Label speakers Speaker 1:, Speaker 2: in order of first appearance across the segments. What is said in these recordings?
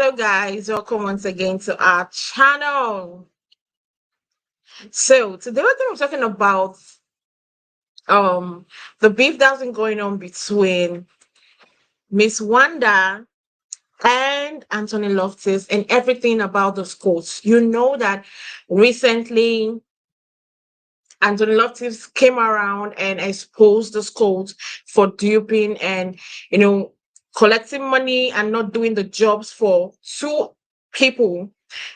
Speaker 1: Hello guys, welcome once again to our channel. So today we're talking about the beef that's been going on between Miss Wanda and Anthony Loftus and everything about the schools. You know that recently Anthony Loftus came around and exposed the schools for duping and collecting money and not doing the jobs for two people.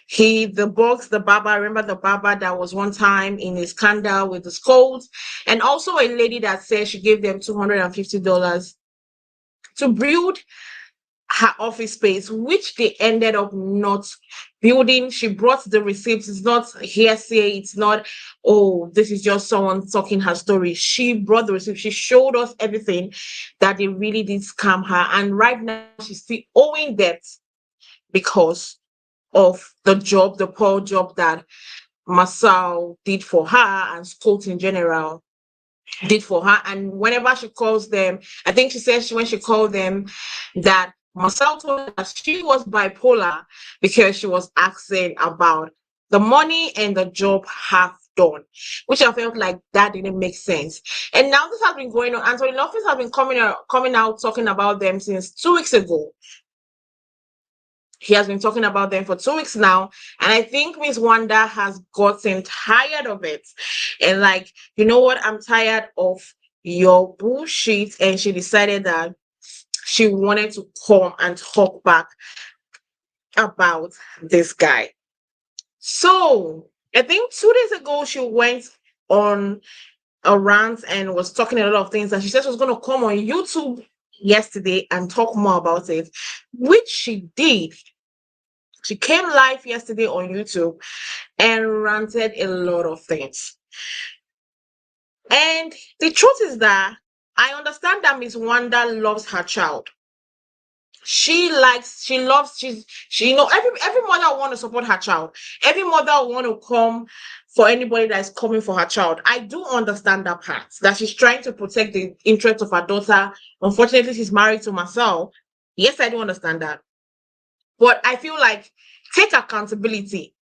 Speaker 1: The box, the barber, remember the barber that was one time in a scandal with the schools, and also a lady that said she gave them $250 to build her office space, which they ended up not building. She brought the receipts. It's not hearsay. It's not, oh, this is just someone talking her story. She brought the receipts. She showed us everything that they really did scam her. And right now, she's still owing debt because of the poor job that Marsau did for her and Scott in general did for her. And whenever she calls them, I think she said when she called them that Marsau told her that she was bipolar because she was asking about the money and the job half done, which I felt like that didn't make sense. And now this has been going on. Anthony Loftus has been coming out talking about them since 2 weeks ago. He has been talking about them for 2 weeks now. And I think Miss Wanda has gotten tired of it. And like, you know what? I'm tired of your bullshit. And she decided that she wanted to come and talk back about this guy. So I think 2 days ago, she went on a rant and was talking a lot of things. And she said she was going to come on YouTube yesterday and talk more about it, which she did. She came live yesterday on YouTube and ranted a lot of things. And the truth is that I understand that Miss Wanda loves her child. She loves, every mother want to support her child. Every mother want to come for anybody that is coming for her child. I do understand that part, that she's trying to protect the interest of her daughter. Unfortunately, she's married to Marcel. Yes, I do understand that. But I feel like take accountability.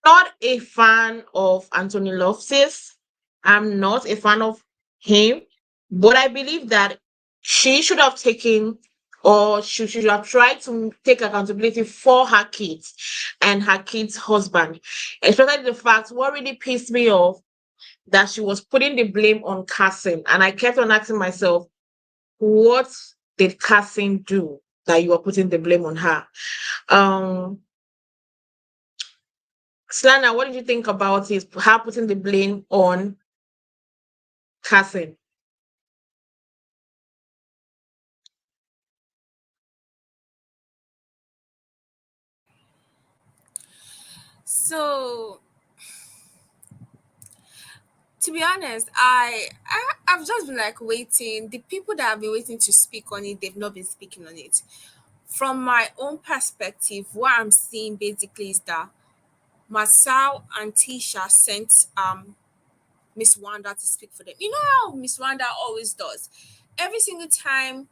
Speaker 1: Not a fan of Anthony Loftus. I'm not a fan of him, but I believe that she should have taken or she should have tried to take accountability for her kids and her kids' husband. Especially the fact what really pissed me off that she was putting the blame on Cassim. And I kept on asking myself, what did Cassim do that you are putting the blame on her? Slana, what did you think about his her putting the blame on Cassim?
Speaker 2: So, to be honest, I've just been like waiting. The people that have been waiting to speak on it, they've not been speaking on it. From my own perspective, what I'm seeing basically is that Marsau and Tisha sent Miss Wanda to speak for them. You know how Miss Wanda always does. Every single time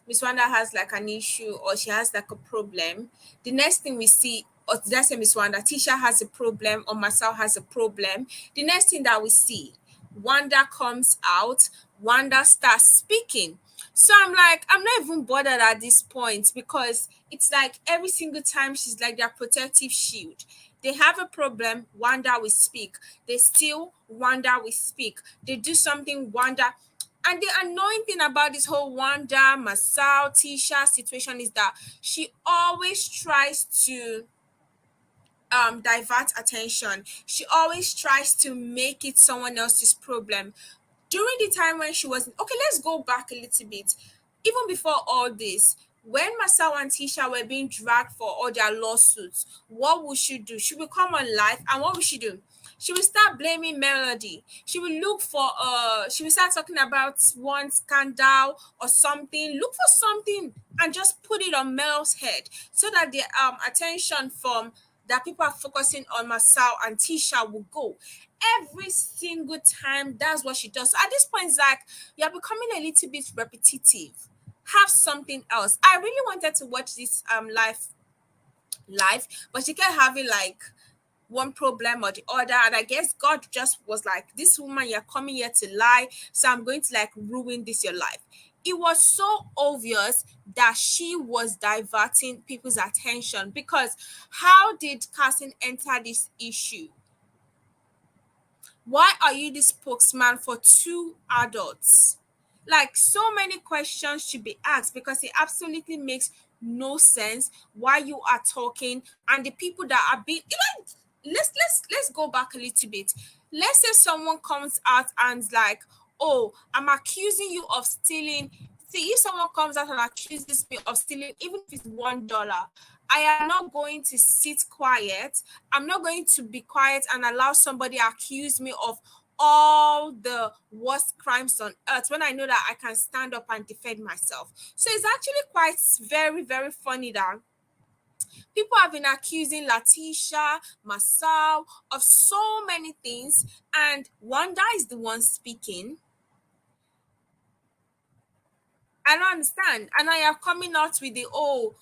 Speaker 2: Miss Wanda has like an issue or she has like a problem, the next thing we see, or did I say Miss Wanda, Tisha has a problem or Marsau has a problem, the next thing that we see, Wanda comes out, Wanda starts speaking. So I'm like, I'm not even bothered at this point because it's like every single time she's like their protective shield. They have a problem, Wanda will speak. They steal, Wanda will speak. They do something, Wanda. And the annoying thing about this whole Wanda, Marsau, Tisha situation is that she always tries to divert attention. She always tries to make it someone else's problem. During the time when she was okay, let's go back a little bit. Even before all this, when Marsau and Tisha were being dragged for all their lawsuits, what would she do? She would come on live, and what would she do? She will start blaming Melody. She will look for she will start talking about one scandal or something. Look for something and just put it on Mel's head so that the attention from that people are focusing on Marsau and Tisha will go. Every single time, that's what she does. So at this point, it's like you're becoming a little bit repetitive. Have something else. I really wanted to watch this live life, but she kept having like one problem or the other. And I guess God just was like, this woman, you're coming here to lie. So I'm going to like ruin this your life. It was so obvious that she was diverting people's attention, because how did Carson enter this issue? Why are you the spokesman for two adults? Like, so many questions should be asked, because it absolutely makes no sense why you are talking, and the people that are being, let's go back a little bit. Let's say someone comes out and like, oh, I'm accusing you of stealing. See, if someone comes out and accuses me of stealing, even if it's $1, I am not going to sit quiet. I'm not going to be quiet and allow somebody accuse me of all the worst crimes on earth when I know that I can stand up and defend myself. So it's actually quite very, very funny that people have been accusing Latisha, Marsau of so many things, and Wanda is the one speaking. I don't understand. And I are coming out with the, oh,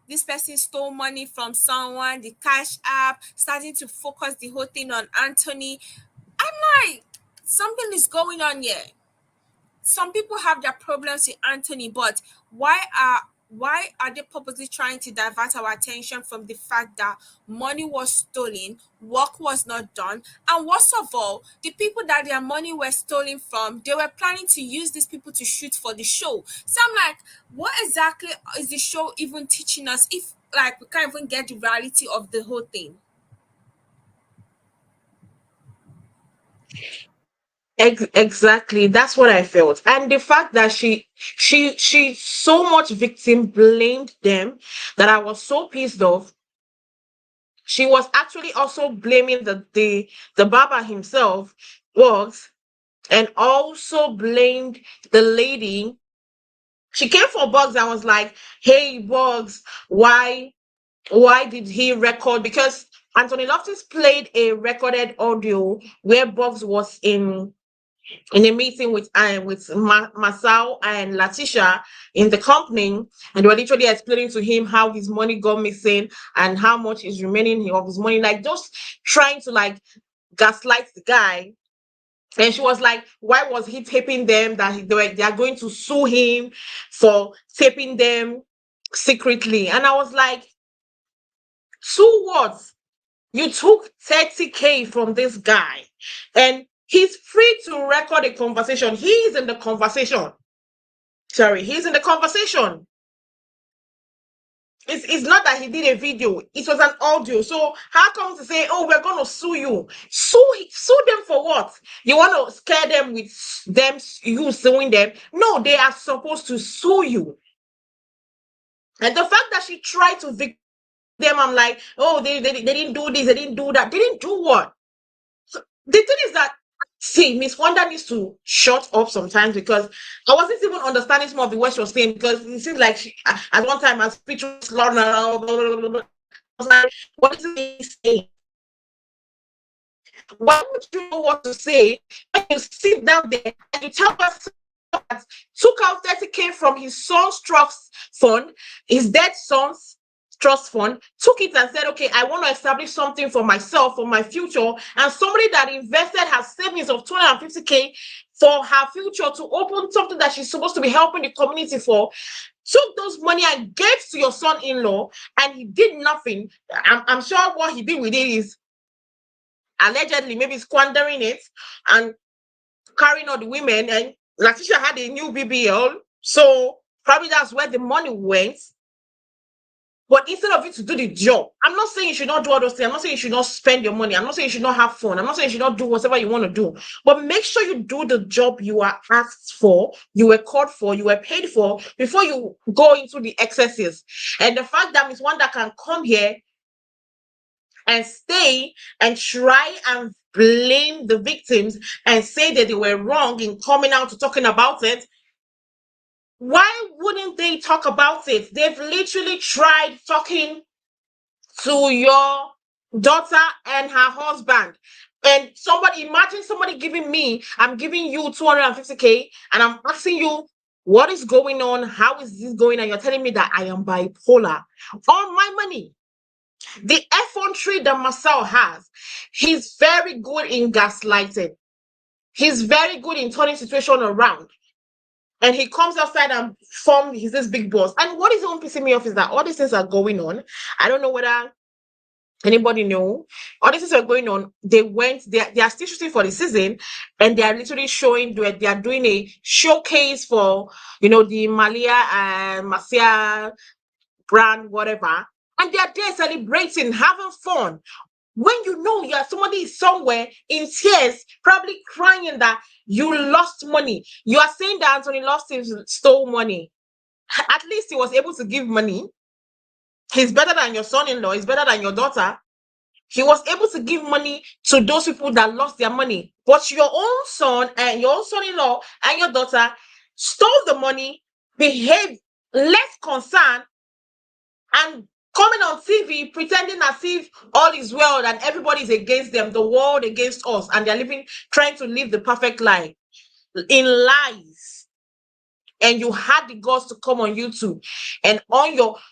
Speaker 2: this person stole money from someone, the cash app, starting to focus the whole thing on Anthony. I'm like, something is going on here. Some people have their problems with Anthony, but why are they purposely trying to divert our attention from the fact that money was stolen, work was not done, and worst of all, the people that their money were stolen from, they were planning to use these people to shoot for the show. So I'm like, what exactly is the show even teaching us if like we can't even get the reality of the whole thing?
Speaker 1: Exactly, that's what I felt. And the fact that she so much victim blamed them, that I was so pissed off. She was actually also blaming the barber himself, was, and also blamed the lady. She came for Bugs and was like, hey Bugs, why did he record? Because Anthony Loftus played a recorded audio where Bugs was in a meeting with Marsau and Latisha in the company, and they were literally explaining to him how his money got missing and how much is remaining of his money, like just trying to like gaslight the guy. And she was like, why was he taping them? That they are going to sue him for taping them secretly. And I was like, sue what? You took 30K from this guy, and he's free to record a conversation. He is in the conversation. Sorry, he's in the conversation. It's not that he did a video, it was an audio. So how come to say, oh, we're gonna sue you? Sue them for what? You want to scare them with them, you suing them? No, they are supposed to sue you. And the fact that she tried to victim them, I'm like, oh, they didn't do this, they didn't do that. They didn't do what? So the thing is that, see, Miss Wanda needs to shut up sometimes, because I wasn't even understanding some of the words she was saying, because it seems like she, at one time her speech was long. I was like, what is he saying? Why would you know what to say when you sit down there and you tell us that took out 30K from his son's trust fund, his dead son's trust fund, took it and said, okay, I want to establish something for myself, for my future, and somebody that invested her savings of 250K for her future to open something that she's supposed to be helping the community for, took those money and gave to your son-in-law, and he did nothing. I'm sure what he did with it is allegedly maybe squandering it and carrying all the women. And Latisha had a new BBL, so probably that's where the money went. But instead of you to do the job, I'm not saying you should not do all those things. I'm not saying you should not spend your money. I'm not saying you should not have fun. I'm not saying you should not do whatever you want to do. But make sure you do the job you are asked for, you were called for, you were paid for, before you go into the excesses. And the fact that Miss Wanda can come here and stay and try and blame the victims and say that they were wrong in coming out to talking about it, why wouldn't they talk about it? They've literally tried talking to your daughter and her husband. And somebody, imagine somebody giving me, I'm giving you 250K, and I'm asking you, what is going on? How is this going? And you're telling me that I am bipolar on my money. The effrontery that Marsau has, he's very good in gaslighting. He's very good in turning situation around. And he comes outside and form he's this big boss. And what is even pissing me off is that all these things are going on. I don't know whether anybody know. All these things are going on. They are still shooting for the season, and they are literally showing where they are doing a showcase for the Malia and Marcia brand, whatever. And they are there celebrating, having fun. When you are somebody is somewhere in tears, probably crying that you lost money. You are saying that Anthony lost his stole money. At least he was able to give money. He's better than your son-in-law, he's better than your daughter. He was able to give money to those people that lost their money. But your own son and your own son-in-law and your daughter stole the money, behaved less concerned, and coming on TV pretending as if all is well and everybody is against them, the world against us, and they're trying to live the perfect life in lies. And you had the guts to come on YouTube and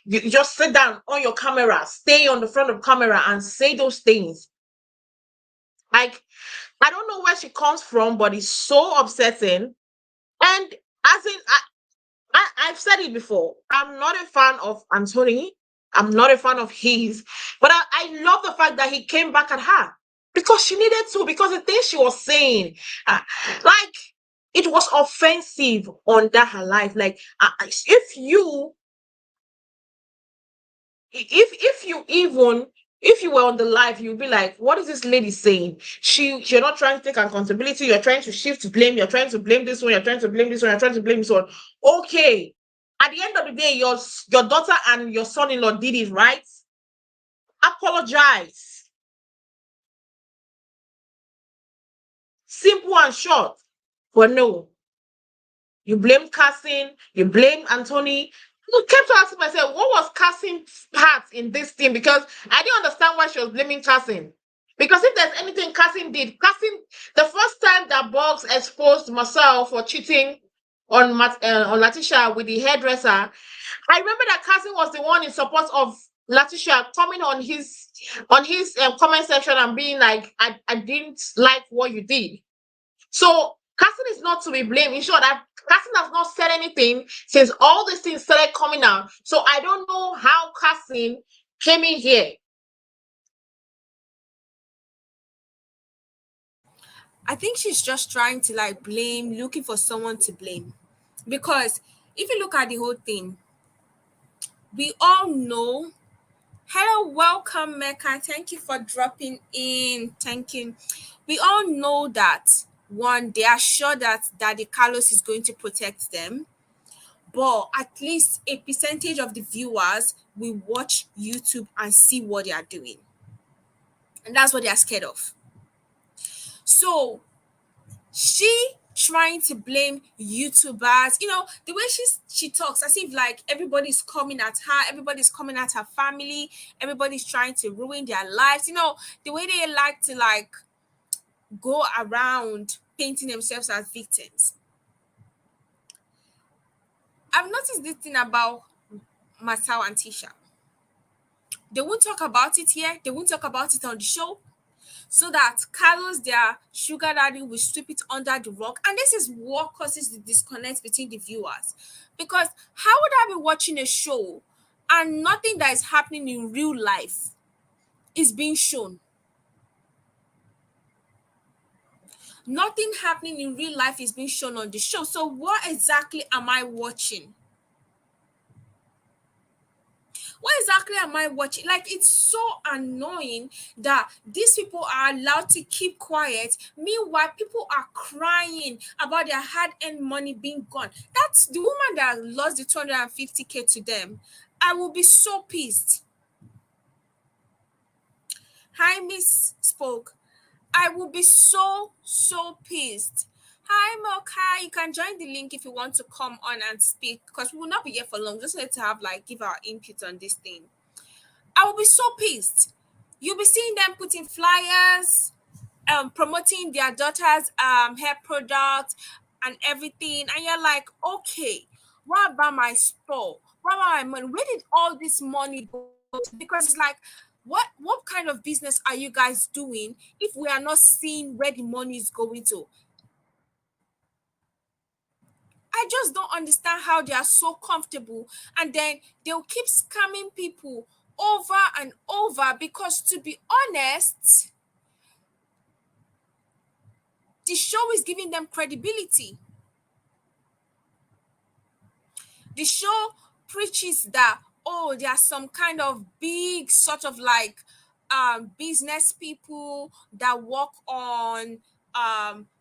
Speaker 1: you just sit down on your camera, stay on the front of camera and say those things. Like, I don't know where she comes from, but it's so upsetting. And as in, I've said it before. I'm not a fan of Anthony. I'm not a fan of his. But I love the fact that he came back at her because she needed to. Because the things she was saying, like, it was offensive on that her life. Like, if you even if you were on the live, you'd be like, what is this lady saying? You're not trying to take accountability, you're trying to shift blame, you're trying to blame this one, you're trying to blame this one, you're trying to blame this one. Okay. At the end of the day, your daughter and your son-in-law did it right. Apologize. Simple and short. But no, you blame Cassin, you blame Anthony. I kept asking myself, what was Cassin's part in this thing? Because I didn't understand why she was blaming Cassin. Because if there's anything Cassin, the first time that Boggs exposed Marcel for cheating on Latisha with the hairdresser, I remember that Cassin was the one in support of Latisha coming on his comment section and being like, I didn't like what you did. So Cassie is not to be blamed. In short, Cassie has not said anything since all these things started coming out. So I don't know how Cassie came in here.
Speaker 2: I think she's just trying to like blame, looking for someone to blame. Because if you look at the whole thing, we all know. Hello, welcome, Mecca. Thank you for dropping in. Thank you. We all know that one, they are sure that Daddy Carlos is going to protect them, but at least a percentage of the viewers will watch YouTube and see what they are doing. And that's what they are scared of. So she trying to blame YouTubers, the way she talks as if like everybody's coming at her, everybody's coming at her family, everybody's trying to ruin their lives, the way they like to like go around painting themselves as victims. I've noticed this thing about Marsau and Tisha. They won't talk about it here, they won't talk about it on the show, so that Carlos, their sugar daddy, will sweep it under the rug. And this is what causes the disconnect between the viewers. Because how would I be watching a show and nothing that is happening in real life is being shown? Nothing happening in real life is being shown on the show. So what exactly am I watching? What exactly am I watching? Like, it's so annoying that these people are allowed to keep quiet. Meanwhile, people are crying about their hard-earned money being gone. That's the woman that lost the 250K to them. I will be so pissed. Hi, Miss Spoke. I will be so pissed. Hi, Mocha. You can join the link if you want to come on and speak, because we will not be here for long. Just need to have give our input on this thing. I will be so pissed. You'll be seeing them putting flyers, promoting their daughter's hair product and everything, and you're like, okay, what about my store? What about my money? Where did all this money go to? Because it's like What kind of business are you guys doing if we are not seeing where the money is going to? I just don't understand how they are so comfortable, and then they'll keep scamming people over and over, because to be honest, the show is giving them credibility. The show preaches that, oh, there are some kind of big sort of like business people that work on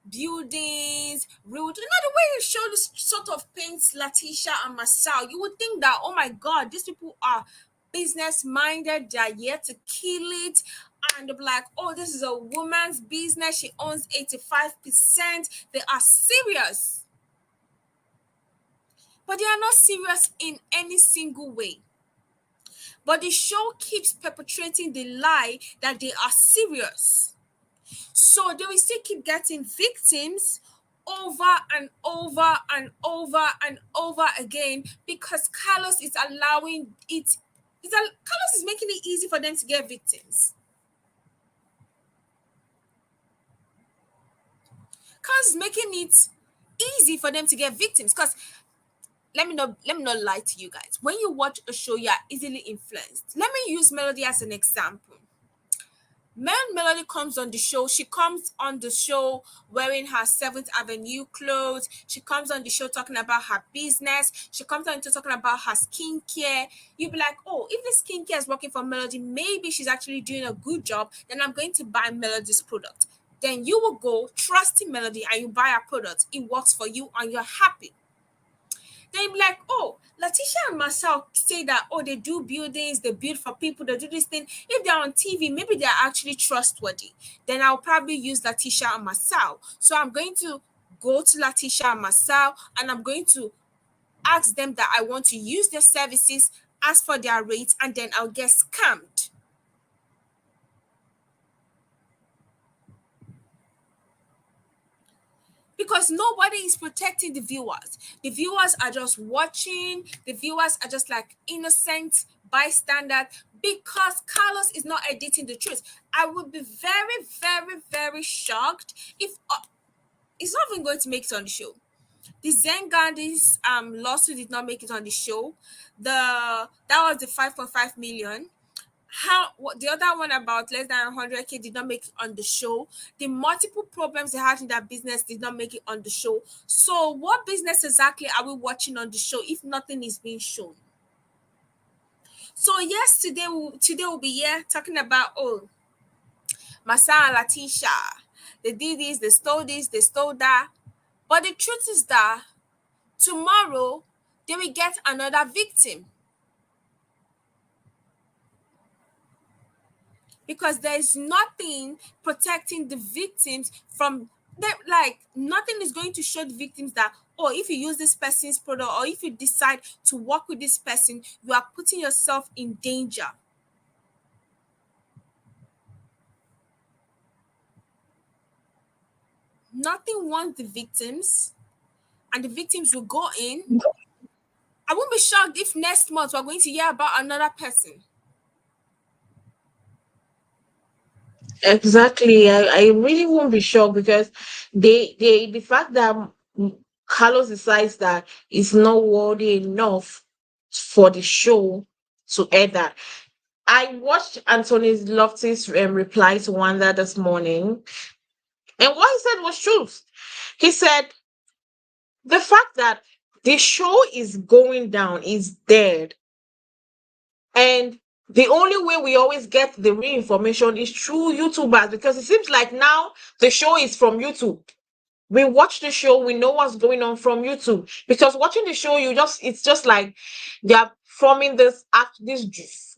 Speaker 2: buildings, road. You know, the way you show this sort of paints Latisha and Marsau, you would think that, oh my god, these people are business minded, they're here to kill it. And they'll be like, oh, this is a woman's business, she owns 85%. They are serious, but they are not serious in any single way. But the show keeps perpetrating the lie that they are serious. So they will still keep getting victims over and over and over and over again, because Carlos is allowing it. Carlos is making it easy for them to get victims. Carlos is making it easy for them to get victims, because let me not lie to you guys. When you watch a show, you are easily influenced. Let me use Melody as an example. Melody comes on the show. She comes on the show wearing her Seventh Avenue clothes. She comes on the show talking about her business. She comes on to talking about her skincare. You'll be like, oh, if the skincare is working for Melody, maybe she's actually doing a good job. Then I'm going to buy Melody's product. Then you will go trusting Melody and you buy her product. It works for you and you're happy. They'll be like, oh, Latisha and Marsau say that, oh, they do buildings, they build for people, they do this thing. If they're on TV, maybe they're actually trustworthy. Then I'll probably use Latisha and Marsau. So I'm going to go to Latisha and Marsau and I'm going to ask them that I want to use their services, ask for their rates, and then I'll get scammed. Because nobody is protecting the viewers. The viewers are just watching. The viewers are just like innocent bystander, because Carlos is not editing the truth. I would be very, very, very shocked if it's not even going to make it on the show. The Zen Gandhi's lawsuit did not make it on the show. That was the 5.5 million. The other one about less than 100K did not make it on the show. The multiple problems they had in that business did not make it on the show. So what business exactly are we watching on the show if nothing is being shown? So yes, today we'll be here talking about, oh, Marsau and Latisha, they did this, they stole that. But the truth is that tomorrow they will get another victim, because there's nothing protecting the victims from them. Like, nothing is going to show the victims that, oh, if you use this person's product or if you decide to work with this person, you are putting yourself in danger. Nothing wants the victims, and the victims will go in. I won't be shocked if next month we're going to hear about another person.
Speaker 1: Exactly. I really won't be shocked because the fact that Carlos decides that it's not worthy enough for the show to air that. I watched Anthony Lofty's reply to Wanda this morning, and what he said was truth. He said the fact that the show is going down is dead, and the only way we always get the real information is through YouTubers, because it seems like now the show is from YouTube. We watch the show, we know what's going on from YouTube. Because watching the show, it's just like they're forming this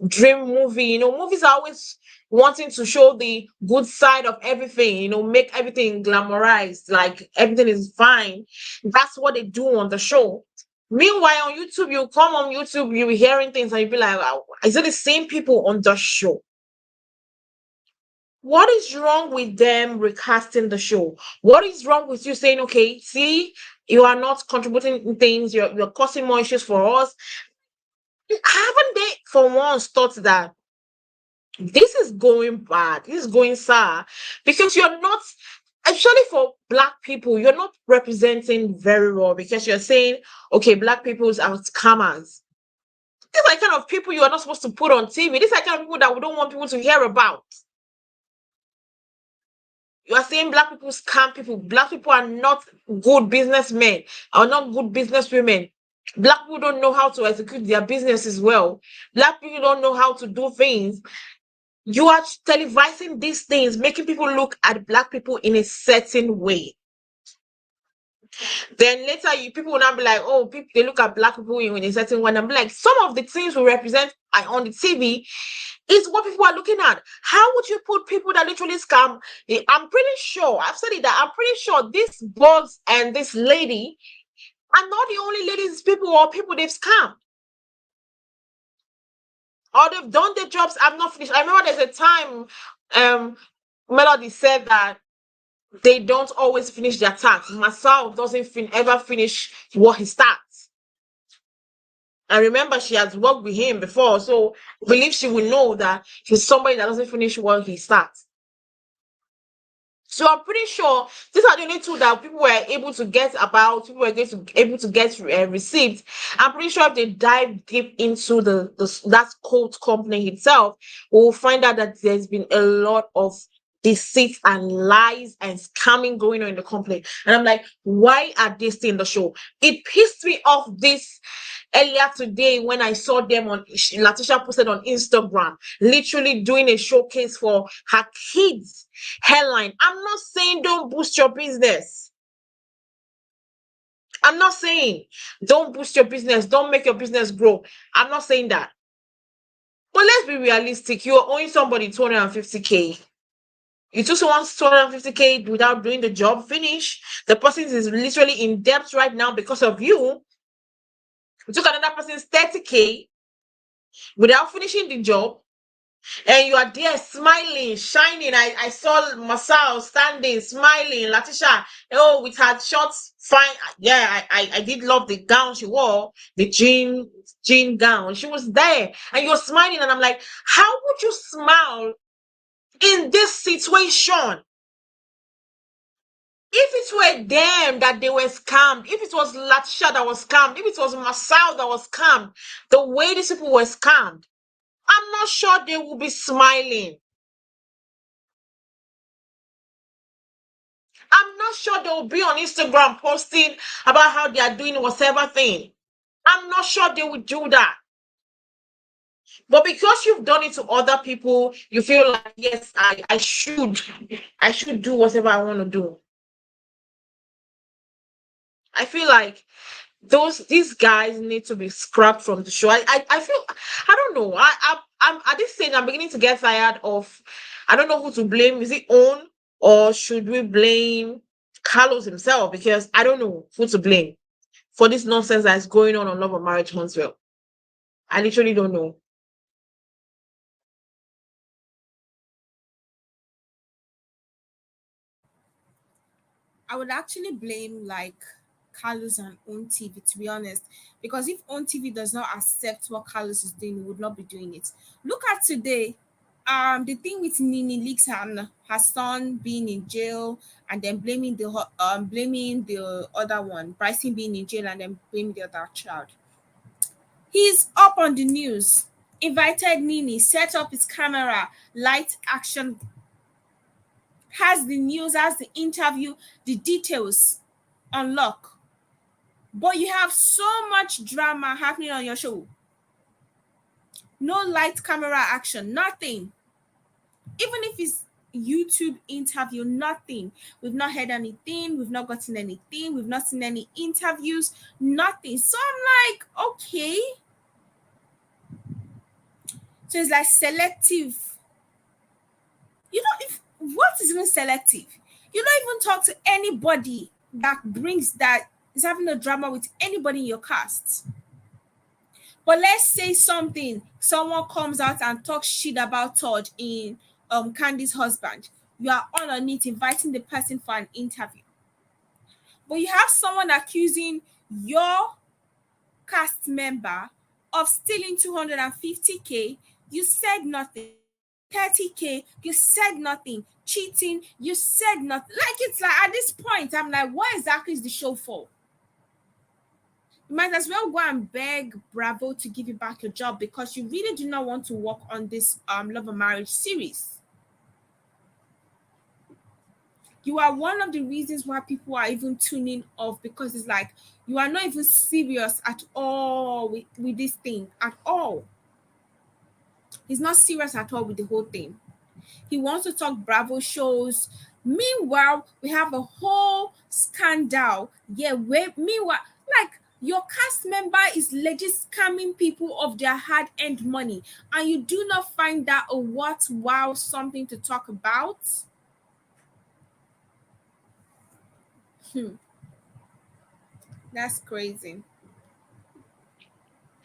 Speaker 1: dream movie. Movies are always wanting to show the good side of everything, make everything glamorized, like everything is fine. That's what they do on the show. Meanwhile, on YouTube, you come on YouTube, you're hearing things and you be like, "Wow, is it the same people on the show? What is wrong with them recasting the show? What is wrong with you saying, okay, see, you are not contributing in things, you're causing more issues for us? Haven't they, for once, thought that, This is going bad. This is going sour because you're not, actually for black people, you're not representing very well because you're saying, okay, black people's are scammers. These are the kind of people you are not supposed to put on TV. These are the kind of people that we don't want people to hear about. You are saying black people scam people. Black people are not good businessmen, are not good businesswomen. Black people don't know how to execute their businesses well. Black people don't know how to do things. You are televising these things, making people look at black people in a certain way. Then later, people will not be like, oh, people they look at black people in a certain way. And I'm like, some of the things we represent on the TV is what people are looking at. How would you put people that literally scam? I'm pretty sure, I've said it that I'm pretty sure this boss and this lady are not the only ladies, people or people they've scammed. Or they've done their jobs. I'm not finished. I remember there's a time Melody said that they don't always finish their tasks. Marsau doesn't ever finish what he starts. And remember, she has worked with him before, so I believe she will know that he's somebody that doesn't finish what he starts. So I'm pretty sure these are the only two that people were able to get about, people were able to get received. I'm pretty sure if they dive deep into that coat company itself, we'll find out that there's been a lot of deceit and lies and scamming going on in the company. And I'm like, why are they still in the show? It pissed me off this earlier today when I saw them on Latisha posted on Instagram, literally doing a showcase for her kids' hairline. I'm not saying don't boost your business. I'm not saying don't boost your business, don't make your business grow. I'm not saying that. But let's be realistic. You're owing somebody 250K. You took someone's 250K without doing the job, finish. The person is literally in debt right now because of you. You took another person's 30K without finishing the job, and you are there smiling, shining. I saw Marsau standing, smiling. Latisha, oh, with her shorts, fine. Yeah, I did love the gown she wore, the jean gown. She was there, and you're smiling, and I'm like, how would you smile in this situation? If it were them that they were scammed, if it was Latisha that was scammed, if it was Marsau that was scammed, the way these people were scammed, I'm not sure they will be smiling. I'm not sure they'll be on Instagram posting about how they are doing whatever thing. I'm not sure they would do that. But because you've done it to other people, you feel like, yes, I should do whatever I want to do. I feel like these guys need to be scrapped from the show. I feel, I don't know. I'm at this stage I'm beginning to get tired of, I don't know who to blame. Is it Own, or should we blame Carlos himself? Because I don't know who to blame for this nonsense that's going on Love of Marriage Huntsville. I literally don't know.
Speaker 2: I would actually blame like Carlos and Own TV, to be honest, because if Own TV does not accept what Carlos is doing, he would not be doing it. Look at today, the thing with Nini Leaks and her son being in jail, and then blaming the other one, Bryson being in jail, and then blaming the other child. He's up on the news, invited Nini, set up his camera, light action, has the news, has the interview, the details on lock. But you have so much drama happening on your show. No light camera action, nothing. Even if it's YouTube interview, nothing. We've not heard anything, we've not gotten anything, we've not seen any interviews, nothing. So I'm like, okay. So it's like selective. You know, if what is even selective? You don't even talk to anybody that is having a drama with anybody in your cast. But let's say someone comes out and talks shit about Todd in Candy's husband. You are on it, inviting the person for an interview. But you have someone accusing your cast member of stealing 250K. You said nothing. 30K, you said nothing. Cheating, you said nothing. Like, it's like at this point, I'm like, what exactly is the show for? You might as well go and beg Bravo to give you back your job because you really do not want to work on this Love and Marriage series. You are one of the reasons why people are even tuning off, because it's like you are not even serious at all with this thing at all. He's not serious at all with the whole thing. He wants to talk Bravo shows. Meanwhile, we have a whole scandal. Yeah, meanwhile, like, your cast member is legit scamming people of their hard-earned money, and you do not find that a worthwhile something to talk about. That's crazy.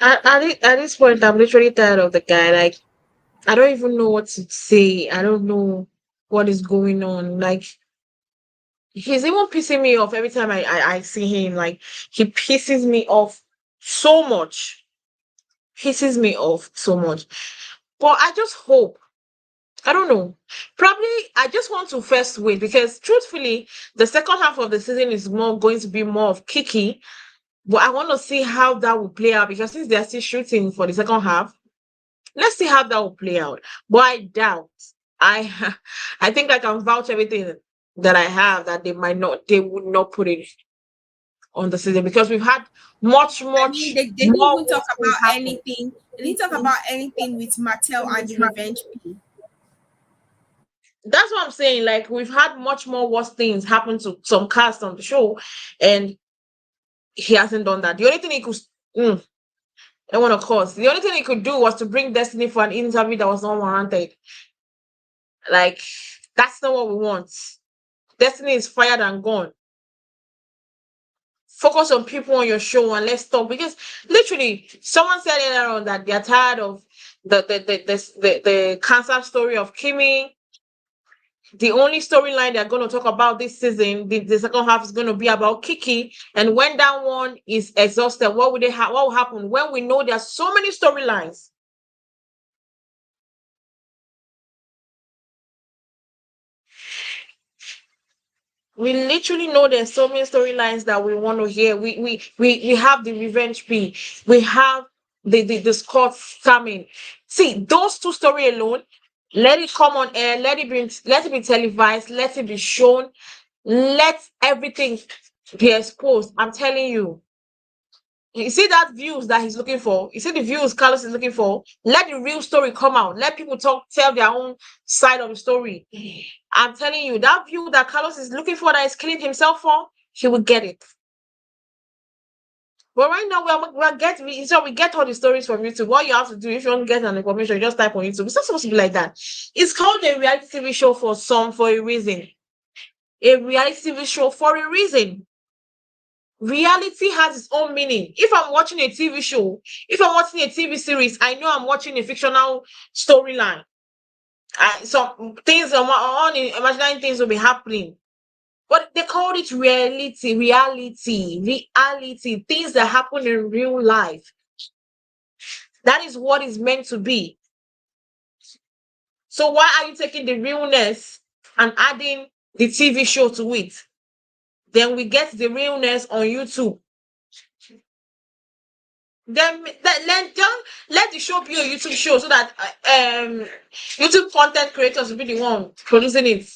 Speaker 1: At this point, I'm literally tired of the guy. Like, I don't even know what to say. I don't know what is going on. Like, he's even pissing me off every time I see him. Like, he pisses me off so much. Pisses me off so much. But I just hope. I don't know. Probably I just want to first wait because truthfully, the second half of the season is more going to be more of Kiki. But I want to see how that will play out because since they're still shooting for the second half, let's see how that will play out. But I doubt. I I think I can vouch everything that I have that they would not put it on the season because we've had
Speaker 2: I mean,
Speaker 1: much
Speaker 2: they didn't
Speaker 1: more
Speaker 2: even talk
Speaker 1: worse things
Speaker 2: about
Speaker 1: happen.
Speaker 2: anything. They didn't talk about anything with Martell and the revenge P.
Speaker 1: That's what I'm saying. Like we've had much more worse things happen to some cast on the show, and he hasn't done that. The only thing he could, I want to cause. The only thing he could do was to bring Destiny for an interview that was not warranted. Like that's not what we want. Destiny is fired and gone. Focus on people on your show and let's talk. Because literally, someone said earlier on that they're tired of the cancer story of Kimmi. The only storyline they're going to talk about this season, the second half is going to be about Kiki. And when that one is exhausted, what would what will happen when we know there's so many storylines? We literally know there's so many storylines that we want to hear. We have the revenge P. We have the Scott coming. See, those two story alone, let it come on air, let it be televised, let it be shown, let everything be exposed. I'm telling you. You see that views that he's looking for. You see the views Carlos is looking for. Let the real story come out. Let people tell their own side of the story. I'm telling you, that view that Carlos is looking for, that is killing himself for, he will get it. But right now, we get all the stories from YouTube. What you have to do, if you want to get an information, you just type on YouTube. It's not supposed to be like that. It's called a reality TV show for a reason. A reality TV show for a reason. Reality has its own meaning. If I'm watching a TV show, if I'm watching a TV series, I know I'm watching a fictional storyline. Some things, on imaginary things will be happening. But they called it reality, things that happen in real life. That is what is meant to be. So why are you taking the realness and adding the TV show to it? Then we get the realness on YouTube. Then let the show be a YouTube show so that YouTube content creators will be the one producing it.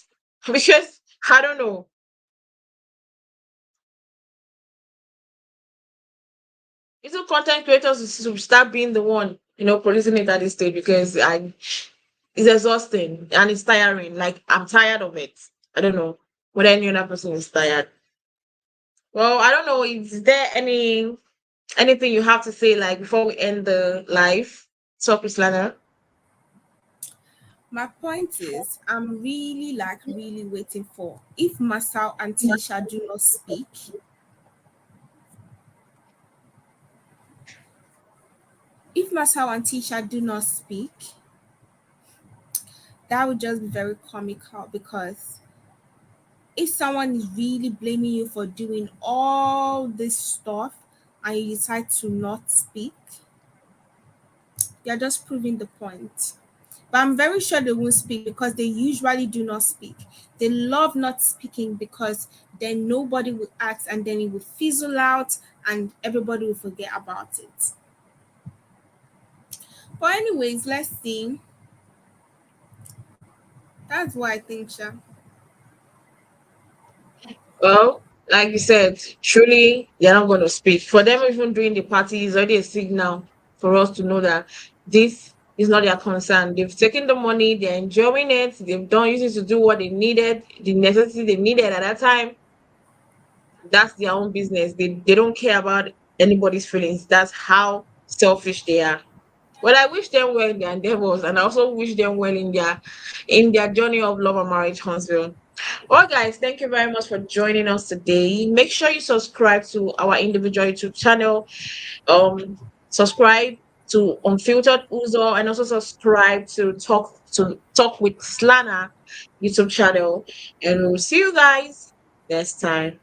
Speaker 1: Because I don't know. YouTube content creators will start being the one, producing it at this stage because it's exhausting and it's tiring. Like I'm tired of it. I don't know whether any other person is tired. Well, I don't know. Is there anything you have to say like before we end the live? Talk with Lana.
Speaker 2: My point is, I'm really really waiting for, if Marsau and Tisha do not speak, if Marsau and Tisha do not speak, that would just be very comical, because if someone is really blaming you for doing all this stuff and you decide to not speak, you're just proving the point. But I'm very sure they won't speak because they usually do not speak. They love not speaking because then nobody will ask and then it will fizzle out and everybody will forget about it. But anyways, let's see. That's what I think, Sha.
Speaker 1: Well, like you said, truly they're not going to speak. For them, even during the party is already a signal for us to know that this is not their concern. They've taken the money, they're enjoying it, they've done used it to do what they needed, the necessity they needed at that time. That's their own business. They don't care about anybody's feelings. That's how selfish they are. Well, I wish them well in their endeavors, and I also wish them well in their journey of love and marriage, Huntsville. Well, guys, thank you very much for joining us today. Make sure you subscribe to our individual YouTube channel. Subscribe to Unfiltered Uzo, and also subscribe to Talk with Slana YouTube channel. And we'll see you guys next time.